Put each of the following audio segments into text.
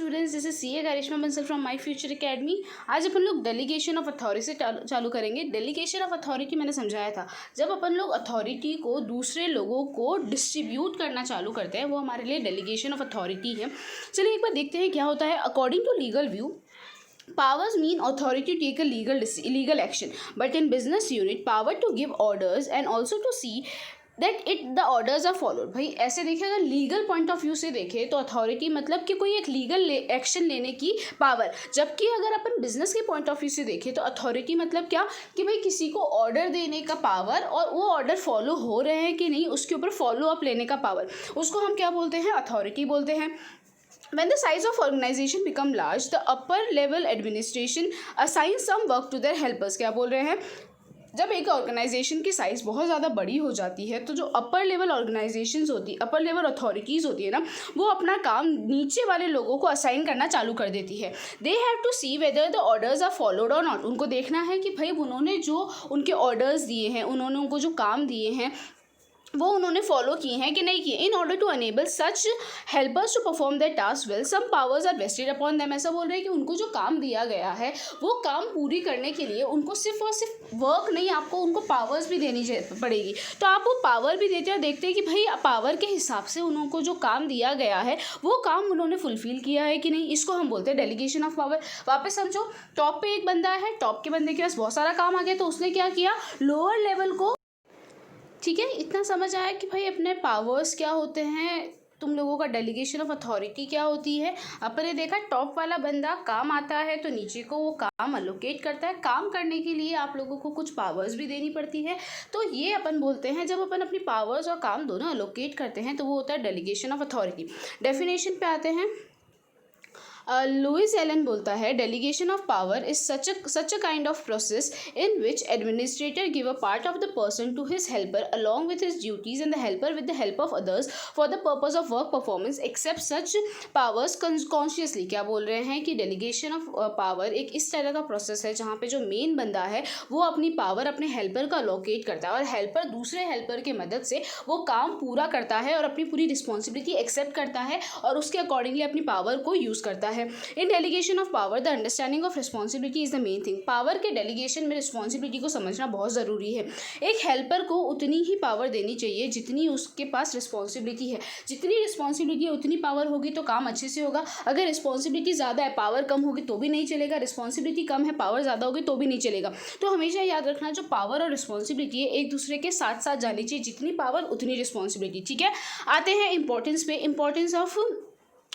Students, this is CA Karishma Bansal from my future academy. आज अपन लोग डेलीगेशन ऑफ अथॉरिटी से चालू करेंगे। डेलीगेशन ऑफ अथॉरिटी मैंने समझाया था, जब अपन लोग अथॉरिटी को दूसरे लोगों को डिस्ट्रीब्यूट करना चालू करते हैं वो हमारे लिए डेलीगेशन ऑफ अथॉरिटी है। चलिए एक बार देखते हैं क्या होता है। According to legal view, powers mean authority to take a legal action, but in business unit, power to give orders and also to see that it the orders are followed. भाई ऐसे देखें, अगर लीगल पॉइंट ऑफ व्यू से देखें तो authority मतलब कि कोई एक लीगल एक्शन लेने की पावर, जबकि अगर अपन बिजनेस के पॉइंट ऑफ व्यू से देखें तो अथॉरिटी मतलब क्या कि भाई किसी को ऑर्डर देने का पावर और वो ऑर्डर फॉलो हो रहे हैं कि नहीं उसके ऊपर फॉलो अप लेने का पावर, उसको हम क्या बोलते हैं? अथॉरिटी बोलते हैं। When the size of organization become large, the upper level administration assigns some work to their helpers। क्या बोल रहे हैं? जब एक ऑर्गेनाइजेशन की साइज़ बहुत ज़्यादा बड़ी हो जाती है तो जो अपर लेवल ऑर्गेनाइजेशंस होती है, अपर लेवल अथॉरिटीज़ होती है ना, वो अपना काम नीचे वाले लोगों को असाइन करना चालू कर देती है। They have to see whether the orders are followed और नॉट। उनको देखना है कि भाई उन्होंने जो उनके ऑर्डर्स दिए हैं, उन्होंने उनको जो काम दिए हैं वो उन्होंने फॉलो किए हैं कि नहीं किए। In order to enable such helpers to perform their task well, some powers are vested upon them. ऐसा बोल रहे हैं कि उनको जो काम दिया गया है वो काम पूरी करने के लिए उनको सिर्फ और सिर्फ वर्क नहीं, आपको उनको पावर्स भी देनी पड़ेगी। तो आप वो पावर भी देते हैं, देखते हैं कि भाई पावर के हिसाब से उनको जो काम दिया गया है वो काम उन्होंने फुलफिल किया है कि नहीं। इसको हम बोलते हैं डेलीगेशन ऑफ पावर। वापस समझो, टॉप पे एक बंदा है, टॉप के बंदे के पास बहुत सारा काम आ गया तो उसने क्या किया, लोअर लेवल को, ठीक है, इतना समझ आया कि भाई अपने पावर्स क्या होते हैं, तुम लोगों का डेलीगेशन ऑफ अथॉरिटी क्या होती है। अपन ने देखा टॉप वाला बंदा काम आता है तो नीचे को वो काम अलोकेट करता है। काम करने के लिए आप लोगों को कुछ पावर्स भी देनी पड़ती है। तो ये अपन बोलते हैं जब अपन अपनी पावर्स और काम दोनों अलोकेट करते हैं तो वो होता है डेलीगेशन ऑफ अथॉरिटी। डेफिनेशन पे आते हैं। लुइस एलन बोलता है delegation of power is such a kind of process in which administrator give a part of the person to his helper along with his duties and the helper with the help of others for the purpose of work performance accept such powers consciously. क्या बोल रहे हैं कि delegation of power एक इस तरह का process है जहाँ पे जो मेन बंदा है वो अपनी पावर अपने हेल्पर का अलोकेट करता है और हेल्पर दूसरे हेल्पर के मदद से वो काम पूरा करता है और अपनी पूरी रिस्पॉन्सिबिलिटी एक्सेप्ट करता है और उसके अकॉर्डिंगली अपनी पावर को यूज़ करता है। In delegation of power the understanding of responsibility is the main thing. Power के डेलीगेशन में रिस्पॉन्सिबिलिटी को समझना बहुत ज़रूरी है। एक हेल्पर को उतनी ही पावर देनी चाहिए जितनी उसके पास रिस्पॉन्सिबिलिटी है। जितनी रिस्पॉन्सिबिलिटी है उतनी पावर होगी तो काम अच्छे से होगा। अगर रिस्पॉन्सिबिलिटी ज़्यादा है, पावर कम होगी तो भी नहीं चलेगा। रिस्पॉन्सिबिलिटी कम है, पावर ज़्यादा होगी तो भी नहीं चलेगा। तो हमेशा याद रखना, जो पावर और रिस्पॉन्सिबिलिटी है एक दूसरे के साथ साथ जानी चाहिए। जितनी पावर उतनी रिस्पॉन्सिबिलिटी, ठीक है। आते हैं इंपॉर्टेंस पे। Importance of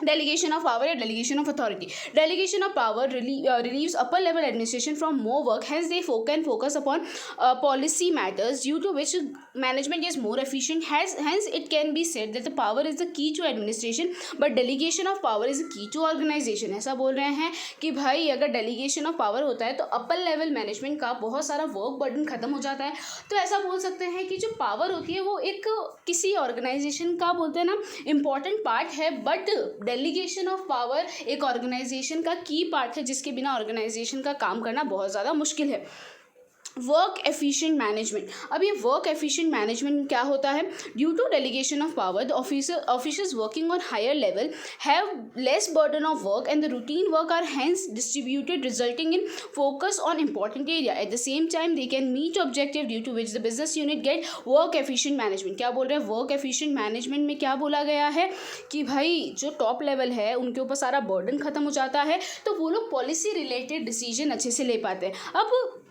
delegation of power and delegation of authority. Delegation of power relieves upper level administration from more work, hence they can focus upon policy matters due to which management is more efficient. Hence it can be said that the power is the key to administration but delegation of power is the key to organization। ऐसा बोल रहे हैं कि भाई अगर delegation of power होता है तो upper level management का बहुत सारा वर्क बर्डन खत्म हो जाता है। तो ऐसा बोल सकते हैं कि जो पावर होती है वो एक किसी ऑर्गेनाइजेशन का बोलते हैं ना इम्पॉर्टेंट पार्ट है, बट डेलीगेशन ऑफ पावर एक ऑर्गेनाइजेशन का की पार्ट है जिसके बिना ऑर्गेनाइजेशन का काम करना बहुत ज़्यादा मुश्किल है। Work efficient management. अब ये वर्क एफिशिएंट मैनेजमेंट क्या होता है? Due to delegation of power the officers working on higher level have less burden of work and the routine work are hence distributed resulting in focus on important area. At the same time they can meet objective due to which the business unit get work efficient management. क्या बोल रहे हैं? Work efficient management में क्या बोला गया है कि भाई जो टॉप लेवल है उनके ऊपर सारा बर्डन खत्म हो जाता है तो वो लोग पॉलिसी रिलेटेड डिसीजन अच्छे से ले पाते हैं। अब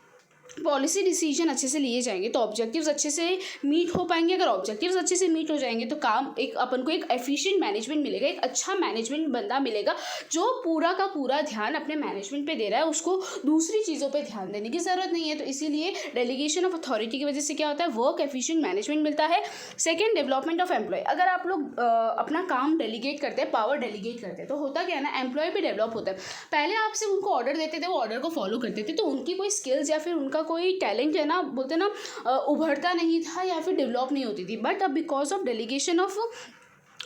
पॉलिसी डिसीजन अच्छे से लिए जाएंगे तो ऑब्जेक्टिव्स अच्छे से मीट हो पाएंगे। अगर ऑब्जेक्टिव्स अच्छे से मीट हो जाएंगे तो काम एक अपन को एक एफिशिएंट मैनेजमेंट मिलेगा, एक अच्छा मैनेजमेंट बंदा मिलेगा जो पूरा का पूरा ध्यान अपने मैनेजमेंट पे दे रहा है, उसको दूसरी चीज़ों पे ध्यान देने की ज़रूरत नहीं है। तो इसीलिए डेलीगेशन ऑफ अथॉरिटी की वजह से क्या होता है? वर्क एफिशिएंट मैनेजमेंट मिलता है। Second, development of employ. अगर आप लोग अपना काम डेलीगेट करते हैं, पावर डेलीगेट करते हैं तो होता क्या है ना, एम्प्लॉय भी डेवलप होता है। पहले आप सिर्फ उनको ऑर्डर देते थे, वो ऑर्डर को फॉलो करते थे तो उनकी कोई स्किल्स या फिर उनका कोई टैलेंट है ना, बोलते ना उभरता नहीं था या फिर डेवलप नहीं होती थी। बट अब because of delegation of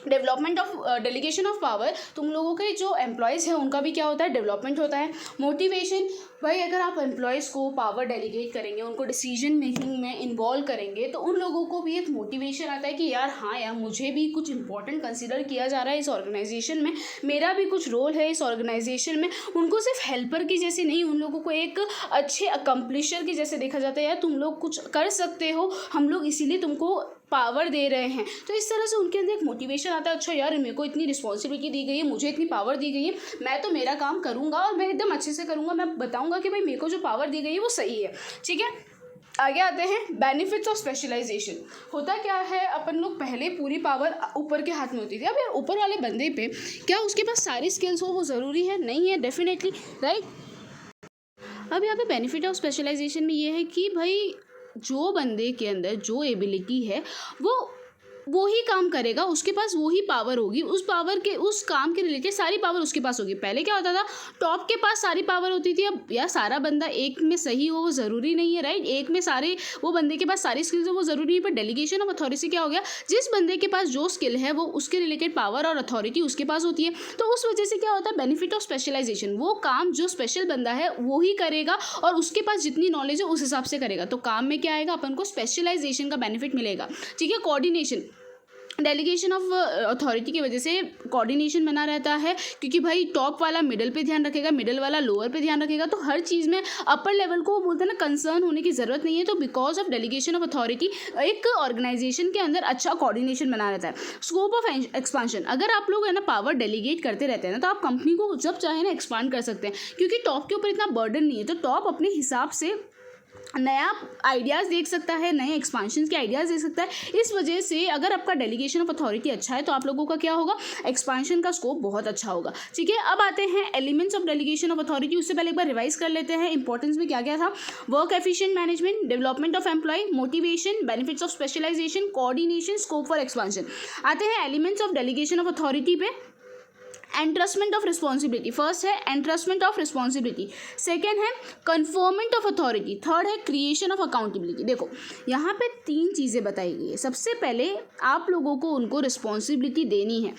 development of delegation of power, तुम लोगों के जो एम्प्लॉयज़ हैं उनका भी क्या होता है, डेवलपमेंट होता है। मोटिवेशन, भाई अगर आप एम्प्लॉयज़ को पावर डेलीगेट करेंगे, उनको डिसीजन मेकिंग में इन्वॉल्व करेंगे, तो उन लोगों को भी एक मोटिवेशन आता है कि यार हाँ यार, मुझे भी कुछ इंपॉर्टेंट कंसिडर किया जा रहा है इस ऑर्गेनाइजेशन में, मेरा भी कुछ रोल है इस ऑर्गेनाइजेशन में। उनको सिर्फ हेल्पर की जैसे नहीं, उन लोगों को एक अच्छे अकम्पलिशर की जैसे देखा जाता है, यार तुम लोग कुछ कर सकते हो, हम लोग इसीलिए तुमको पावर दे रहे हैं। तो इस तरह से उनके अंदर एक मोटिवेशन आता है, अच्छा यार मेरे को इतनी रिस्पॉन्सिबिलिटी दी गई है, मुझे इतनी पावर दी गई है, मैं तो मेरा काम करूँगा और मैं एकदम अच्छे से करूँगा, मैं बताऊँगा कि भाई मेरे को जो पावर दी गई है वो सही है। ठीक है, आगे आते हैं बेनिफिट्स ऑफ स्पेशलाइजेशन। होता क्या है, अपन लोग पहले पूरी पावर ऊपर के हाथ में होती थी। अब यार ऊपर वाले बंदे पे क्या उसके पास सारी स्किल्स हो वो ज़रूरी है? नहीं है, डेफिनेटली, राइट। अब यहाँ पे बेनिफिट ऑफ स्पेशलाइजेशन में ये है कि भाई जो बंदे के अंदर जो एबिलिटी है वो ही काम करेगा, उसके पास वो ही पावर होगी, उस पावर के उस काम के रिलेटेड सारी पावर उसके पास होगी। पहले क्या होता था, टॉप के पास सारी पावर होती थी। अब यार सारा बंदा एक में सही हो वो ज़रूरी नहीं है, राइट। एक में सारे वो बंदे के पास सारी स्किल्स हो वो ज़रूरी है, पर डेलीगेशन ऑफ अथॉरिटी से क्या हो गया, जिस बंदे के पास जो स्किल है वो उसके रिलेटेड पावर और अथॉरिटी उसके पास होती है। तो उस वजह से क्या होता है, बेनिफिट ऑफ स्पेशलाइजेशन, वो काम जो स्पेशल बंदा है वो ही करेगा और उसके पास जितनी नॉलेज है उस हिसाब से करेगा। तो काम में क्या आएगा, अपन को स्पेशलाइजेशन का बेनिफिट मिलेगा। ठीक है, कोऑर्डिनेशन, डेलीगेशन ऑफ अथॉरिटी की वजह से कोऑर्डिनेशन बना रहता है, क्योंकि भाई टॉप वाला मिडल पे ध्यान रखेगा, मिडल वाला लोअर पे ध्यान रखेगा, तो हर चीज़ में अपर लेवल को बोलते हैं ना, कंसर्न होने की ज़रूरत नहीं है। तो because of delegation of authority एक ऑर्गेनाइजेशन के अंदर अच्छा कोऑर्डिनेशन बना रहता है। स्कोप ऑफ एक्सपांशन, अगर आप लोग है ना पावर डेलीगेट करते रहते हैं ना, तो आप कंपनी को जब चाहे ना एक्सपांड कर सकते हैं, क्योंकि टॉप के ऊपर इतना बर्डन नहीं है। तो टॉप अपने हिसाब से नया आइडियाज़ देख सकता है, नए एक्सपांशन के आइडियाज़ दे सकता है। इस वजह से अगर आपका डेलीगेशन ऑफ अथॉरिटी अच्छा है तो आप लोगों का क्या होगा, एक्सपांशन का स्कोप बहुत अच्छा होगा। ठीक है, अब आते हैं elements of delegation of authority. उससे पहले एक बार रिवाइज कर लेते हैं इंपॉर्टेंस में क्या क्या था। Work efficient management, development of employ, motivation, benefits of specialization, coordination, scope for expansion. आते हैं elements of delegation of authority पे। एंट्रस्टमेंट ऑफ रिस्पॉन्सिबिलिटी, फर्स्ट है एंट्रस्टमेंट ऑफ रिस्पॉन्सिबिलिटी, सेकेंड है कन्फर्मेंट ऑफ अथॉरिटी, थर्ड है creation of accountability. देखो यहाँ पे 3 चीज़ें बताई गई है। सबसे पहले आप लोगों को उनको रिस्पॉन्सिबिलिटी देनी है,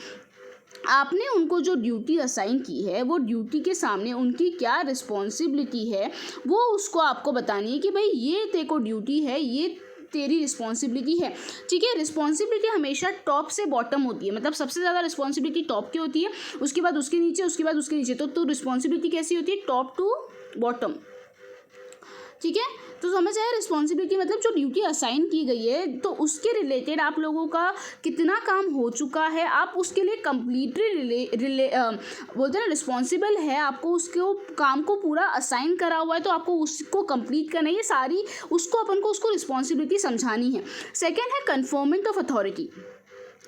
आपने उनको जो ड्यूटी असाइन की है वो ड्यूटी के सामने उनकी क्या रिस्पॉन्सिबिलिटी है वो उसको आपको बतानी है कि भाई ये तेरे को ड्यूटी है, ये तेरी रिस्पॉन्सिबिलिटी है। ठीक है, रिस्पॉन्सिबिलिटी हमेशा टॉप से बॉटम होती है, मतलब सबसे ज़्यादा रिस्पॉन्सिबिलिटी टॉप की होती है, उसके बाद उसके नीचे, उसके बाद उसके नीचे। तो रिस्पॉन्सिबिलिटी कैसी होती है, टॉप टू बॉटम। ठीक है, तो समझ आया, रिस्पॉन्सिबिलिटी मतलब जो ड्यूटी असाइन की गई है तो उसके रिलेटेड आप लोगों का कितना काम हो चुका है, आप उसके लिए कम्प्लीटली बोलते हैं ना रिस्पॉन्सिबल है, आपको उसको काम को पूरा असाइन करा हुआ है तो आपको उसको कंप्लीट करना है। ये सारी उसको अपन को उसको रिस्पॉन्सिबिलिटी समझानी है। सेकेंड है कन्फर्मेंट ऑफ अथॉरिटी।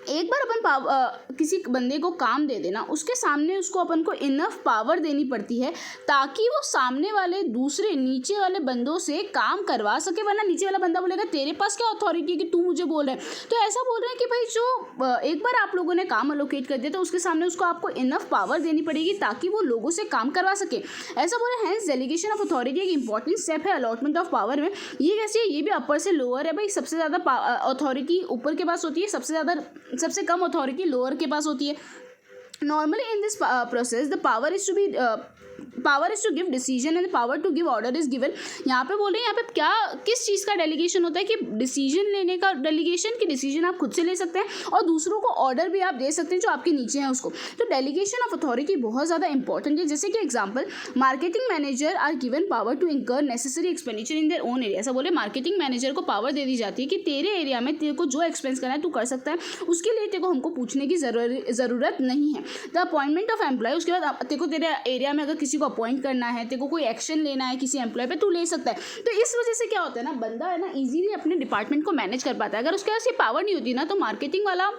एक बार अपन किसी बंदे को काम दे देना, उसके सामने उसको अपन को इनफ पावर देनी पड़ती है ताकि वो सामने वाले दूसरे नीचे वाले बंदों से काम करवा सके, वरना नीचे वाला बंदा बोलेगा तेरे पास क्या अथॉरिटी है कि तू मुझे बोल रहा है। तो ऐसा बोल रहे हैं कि भाई जो एक बार आप लोगों ने काम अलोकेट कर दिया तो उसके सामने उसको आपको इनफ पावर देनी पड़ेगी ताकि वो लोगों से काम करवा सके, ऐसा बोल रहे हैं। हैंस डेलीगेशन ऑफ अथॉरिटी एक इंपॉर्टेंट स्टेप है अलॉटमेंट ऑफ पावर में। ये कैसे है, ये भी अपर से लोअर है भाई, सबसे ज़्यादा अथॉरिटी ऊपर के पास होती है, सबसे कम अथॉरिटी लोअर के पास होती है। Normally in this process the power is to give decision and the power to give order is given। यहाँ पे बोल रहे हैं, यहाँ पे क्या किस चीज़ का डेलीगेशन होता है कि डिसीजन लेने का डेलीगेशन, कि डिसीजन आप खुद से ले सकते हैं और दूसरों को ऑर्डर भी आप दे सकते हैं जो आपके नीचे हैं उसको। तो डेलीगेशन ऑफ अथॉरिटी बहुत ज़्यादा इंपॉर्टेंट है। जैसे कि example, marketing manager are given power to incur necessary expenditure in their own area. ऐसा बोले मार्केटिंग मैनेजर को पावर दे दी जाती है कि तेरे एरिया में तेरे को जो एक्सपेंस करना है तू कर सकता है, उसके लिए तेरे को हमको पूछने की ज़रूरत नहीं है। द अपॉइंटमेंट ऑफ एम्प्लॉय, उसके बाद तेरे को तेरे एरिया में अगर किसी को अपॉइंट करना है, तेरे को कोई एक्शन लेना है किसी एम्प्लॉय पे, तू ले सकता है। तो इस वजह से क्या होता है ना, बंदा है ना इजीली अपने डिपार्टमेंट को मैनेज कर पाता है। अगर उसके पास ये पावर नहीं होती ना तो मार्केटिंग वाला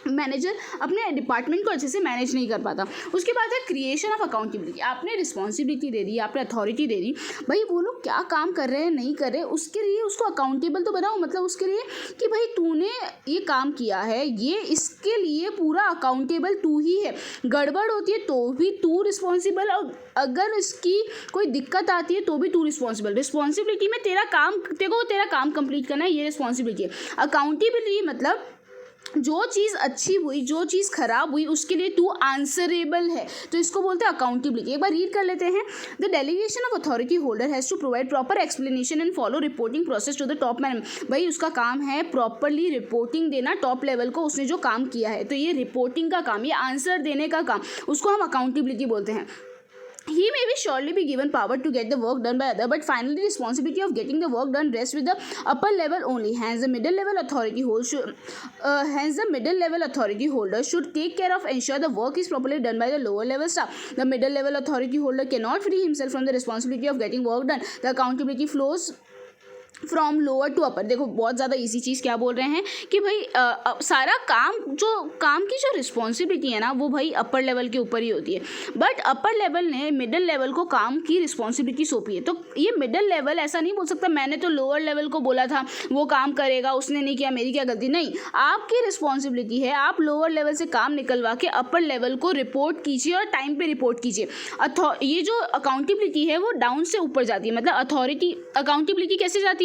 मैनेजर अपने डिपार्टमेंट को अच्छे से मैनेज नहीं कर पाता। उसके बाद है क्रिएशन ऑफ अकाउंटेबिलिटी। आपने रिस्पॉन्सिबिलिटी दे दी, आपने अथॉरिटी दे दी, भाई वो लोग क्या काम कर रहे हैं नहीं कर रहे, उसके लिए उसको अकाउंटेबल तो बनाओ। मतलब उसके लिए कि भाई तूने ये काम किया है, ये इसके लिए पूरा अकाउंटेबल तू ही है। गड़बड़ होती है तो भी तू रिस्पॉन्सिबल, और अगर इसकी कोई दिक्कत आती है तो भी तू रिस्पॉन्सिबल। रिस्पॉन्सिबिलिटी में तेरा काम, तेरे को तेरा काम कंप्लीट करना है, ये रिस्पॉन्सिबिलिटी है। अकाउंटेबिलिटी मतलब जो चीज़ अच्छी हुई, जो चीज़ खराब हुई, उसके लिए तू आंसरेबल है, तो इसको बोलते हैं अकाउंटेबिलिटी। एक बार रीड कर लेते हैं। The delegation of authority holder has to provide proper explanation and follow reporting process to the top man. भाई उसका काम है प्रॉपरली रिपोर्टिंग देना टॉप लेवल को, उसने जो काम किया है, तो ये रिपोर्टिंग का काम, ये आंसर देने का काम, उसको हम अकाउंटेबिलिटी बोलते हैं। He may be surely be given power to get the work done by other, but finally responsibility of getting the work done rests with the upper level only. Hence the middle level authority holder should take care of ensure the work is properly done by the lower level staff. The middle level authority holder cannot free himself from the responsibility of getting work done. The accountability flows from lower to upper. देखो बहुत ज़्यादा easy चीज़ क्या बोल रहे हैं कि भाई सारा काम की जो रिस्पॉन्सिबिलिटी है ना, वो भाई अपर लेवल के ऊपर ही होती है, बट अपर लेवल ने मिडिल लेवल को काम की रिस्पॉन्सिबिलिटी सौंपी है। तो ये मिडिल लेवल ऐसा नहीं बोल सकता मैंने तो लोअर लेवल को बोला था वो काम करेगा, उसने नहीं किया, मेरी क्या गलती। नहीं, आपकी रिस्पॉन्सिबिलिटी है, आप लोअर लेवल से काम निकलवा के अपर लेवल को रिपोर्ट कीजिए और टाइम पे रिपोर्ट कीजिए। ये जो अकाउंटेबिलिटी है वो डाउन से ऊपर जाती है, मतलब अकाउंटेबिलिटी कैसे जाती है,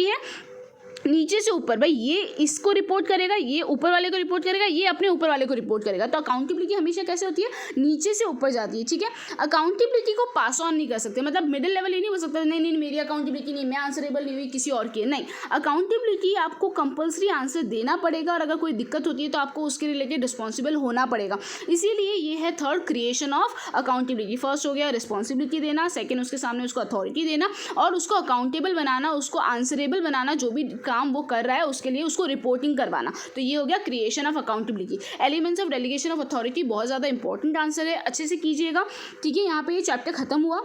नीचे से ऊपर। भाई ये इसको रिपोर्ट करेगा, ये ऊपर वाले को रिपोर्ट करेगा, ये अपने ऊपर वाले को रिपोर्ट करेगा। तो अकाउंटेबिलिटी हमेशा कैसे होती है, नीचे से ऊपर जाती है, ठीक है। अकाउंटेबिलिटी को पास ऑन नहीं कर सकते, मतलब मिडिल लेवल ये नहीं हो सकता नहीं नहीं मेरी अकाउंटेबिलिटी नहीं, मैं आंसरेबल नहीं हुई किसी और की, नहीं। अकाउंटेबिलिटी आपको कंपल्सरी आंसर देना पड़ेगा, और अगर कोई दिक्कत होती है तो आपको उसके रिलेटेड रिस्पॉन्सिबल होना पड़ेगा। इसीलिए ये है third, creation of accountability. First हो गया रिस्पॉन्सिबिलिटी देना, सेकेंड उसके सामने उसको अथॉरिटी देना, और उसको अकाउंटेबल बनाना, उसको आंसरेबल बनाना, जो भी काम वो कर रहा है उसके लिए उसको रिपोर्टिंग करवाना। तो ये हो गया creation of accountability. Elements of delegation of authority बहुत ज़्यादा इंपॉर्टेंट आंसर है, अच्छे से कीजिएगा, ठीक है। यहाँ पे ये चैप्टर खत्म हुआ।